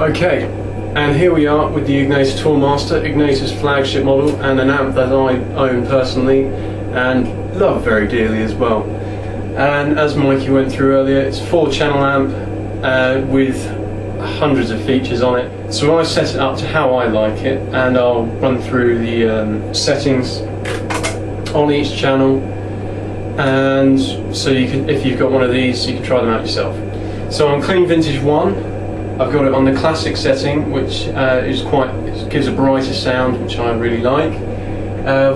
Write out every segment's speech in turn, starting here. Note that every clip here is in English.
Okay, and here we are with the Egnater Tourmaster, Egnater's flagship model, and an amp that I own personally and love very dearly as well. And as Mikey went through earlier, it's a 4-channel amp with hundreds of features on it. So I set it up to how I like it, and I'll run through the settings on each channel. And so you can, if you've got one of these, you can try them out yourself. So on Clean Vintage 1, I've got it on the classic setting, which gives a brighter sound, which I really like.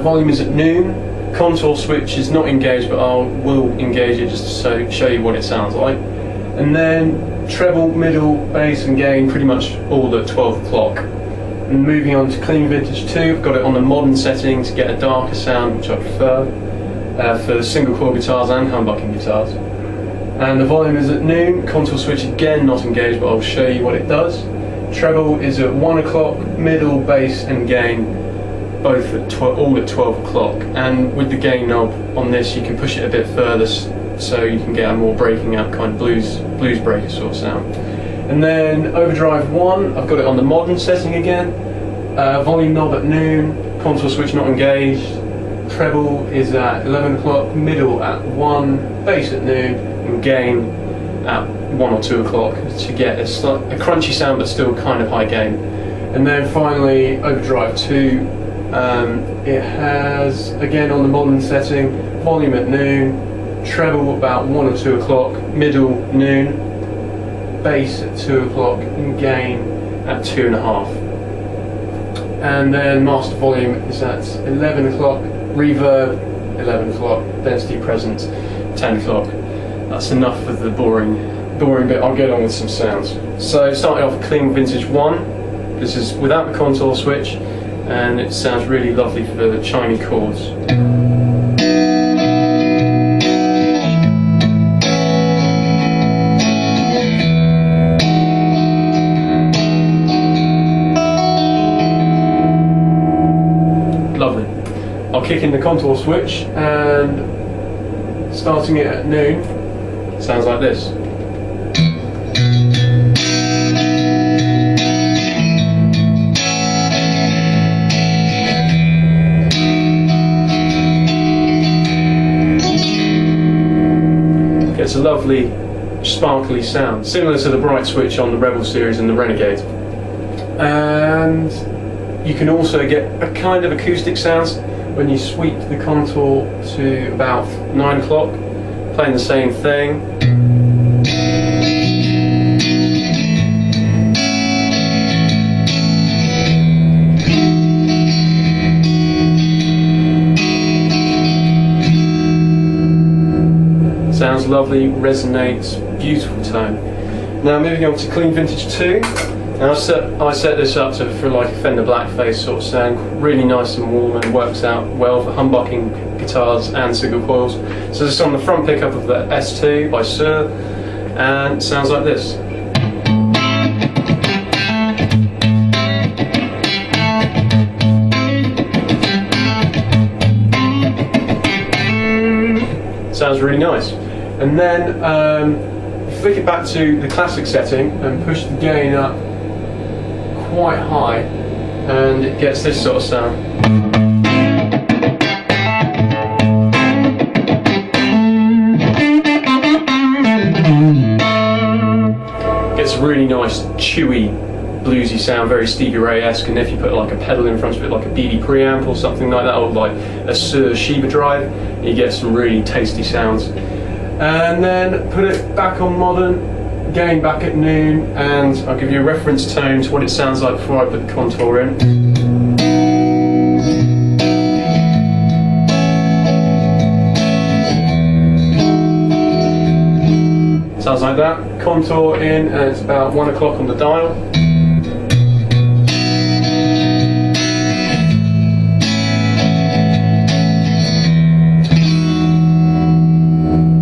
Volume is at noon. Contour switch is not engaged, but I will engage it just to show you what it sounds like. And then treble, middle, bass and gain pretty much all at 12 o'clock. And moving on to Clean Vintage 2, I've got it on the modern setting to get a darker sound, which I prefer, for single coil guitars and humbucking guitars. And the volume is at noon. Contour switch again not engaged, but I'll show you what it does. Treble is at 1 o'clock, middle, bass and gain both at all at 12 o'clock. And with the gain knob on this, you can push it a bit further so you can get a more breaking out kind of blues breaker sort of sound. And then overdrive 1, I've got it on the modern setting again. Volume knob at noon, contour switch not engaged. Treble is at 11 o'clock, middle at 1, bass at noon, and gain at 1 or 2 o'clock to get a crunchy sound but still kind of high gain. And then finally overdrive 2, it has, again on the modern setting, volume at noon, treble about 1 or 2 o'clock, middle noon, bass at 2 o'clock, and gain at 2.5. And then master volume is at 11 o'clock, reverb 11 o'clock, density present 10 o'clock. That's enough of the boring bit. I'll get on with some sounds. So starting off with Clean Vintage 1, this is without the contour switch, and it sounds really lovely for the chimey chords. Lovely. I'll kick in the contour switch, and starting it at noon, sounds like this. It's a lovely sparkly sound, similar to the bright switch on the Rebel series and the Renegade. And you can also get a kind of acoustic sounds when you sweep the contour to about 9 o'clock, playing the same thing. Sounds lovely, resonates, beautiful tone. Now moving on to Clean Vintage 2. Now I set this up for like a Fender Blackface sort of sound, really nice and warm, and works out well for humbucking guitars and single coils. So this is on the front pickup of the S2 by Sir, and it sounds like this. Sounds really nice. And then flick it back to the classic setting and push the gain up quite high, and it gets this sort of sound. Gets a really nice chewy bluesy sound, very Stevie Ray-esque, and if you put like a pedal in front of it, like a BB preamp or something like that, or like a Sir Sheba drive, you get some really tasty sounds. And then put it back on modern, gain back at noon, and I'll give you a reference tone to what it sounds like before I put the contour in. Sounds like that. Contour in, and it's about 1 o'clock on the dial.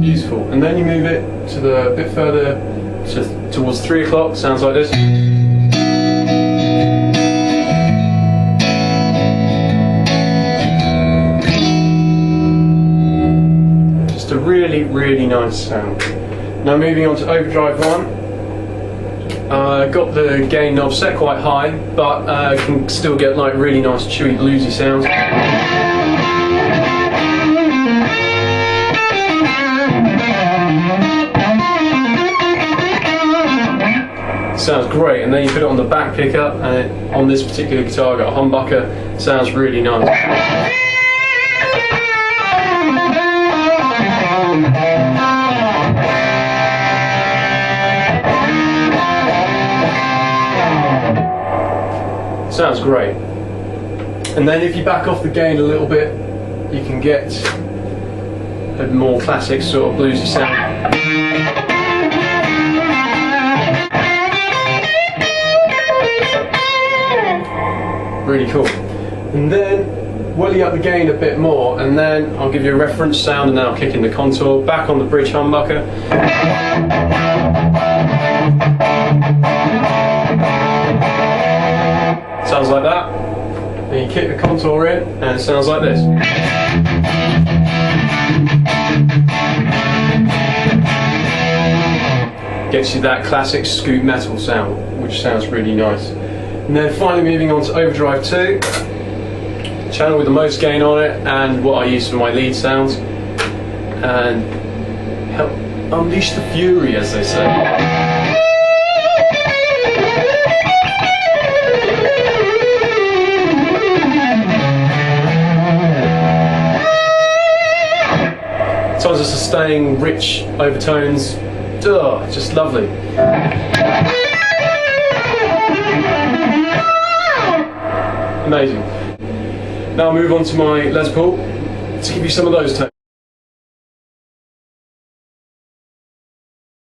Beautiful. And then you move it to the bit further towards 3 o'clock. Sounds like this. Just a really, really nice sound. Now moving on to overdrive 1. Got the gain knob set quite high, but can still get like really nice chewy bluesy sounds. Sounds great, and then you put it on the back pickup, and on this particular guitar I got a humbucker. Sounds really nice. Sounds great. And then if you back off the gain a little bit, you can get a more classic sort of bluesy sound. Really cool. And then willy up the gain a bit more, and then I'll give you a reference sound, and then I'll kick in the contour, back on the bridge humbucker. Sounds like that. Then you kick the contour in, and it sounds like this. Gets you that classic scoop metal sound, which sounds really nice. And then finally moving on to Overdrive 2, channel with the most gain on it, and what I use for my lead sounds, and help unleash the fury, as they say. Tons of sustaining, rich overtones. Just lovely. Amazing. Now I'll move on to my Les Paul to give you some of those tones.